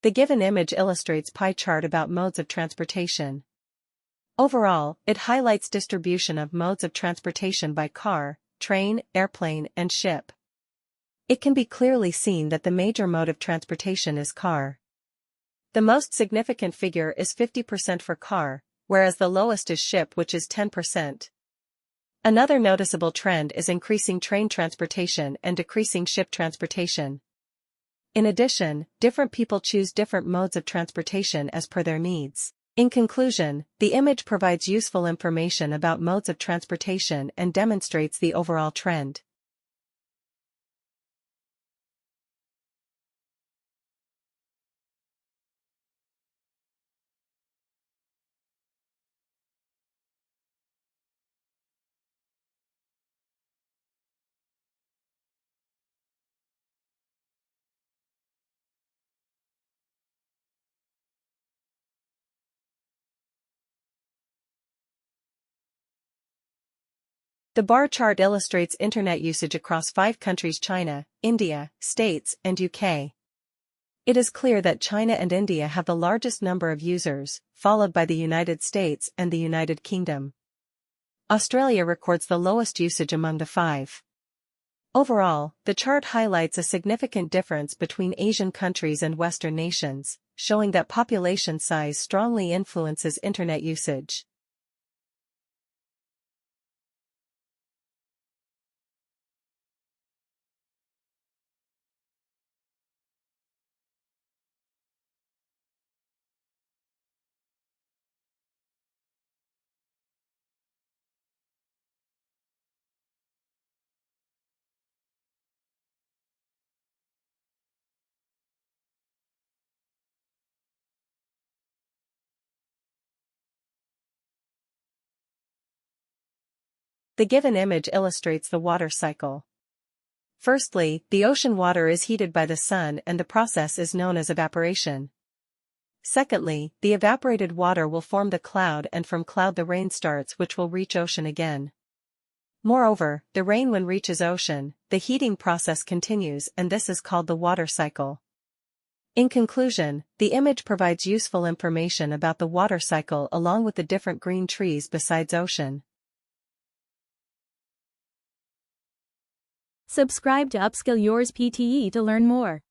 The given image illustrates pie chart about modes of transportation. Overall, it highlights distribution of modes of transportation by car, train, airplane, and ship. It can be clearly seen that the major mode of transportation is car. The most significant figure is 50% for car, whereas the lowest is ship, which is 10%. Another noticeable trend is increasing train transportation and decreasing ship transportation. In addition, different people choose different modes of transportation as per their needs. In conclusion, the image provides useful information about modes of transportation and demonstrates the overall trend. The bar chart illustrates internet usage across 5 countries: China, India, States, and UK. It is clear that China and India have the largest number of users, followed by the United States and the United Kingdom. Australia records the lowest usage among the 5. Overall, the chart highlights a significant difference between Asian countries and Western nations, showing that population size strongly influences internet usage. The given image illustrates the water cycle. Firstly, the ocean water is heated by the sun and the process is known as evaporation. Secondly, the evaporated water will form the cloud, and from cloud the rain starts, which will reach ocean again. Moreover, the rain when reaches ocean, the heating process continues, and this is called the water cycle. In conclusion, the image provides useful information about the water cycle along with the different green trees besides ocean. Subscribe to Upskill Yours PTE to learn more.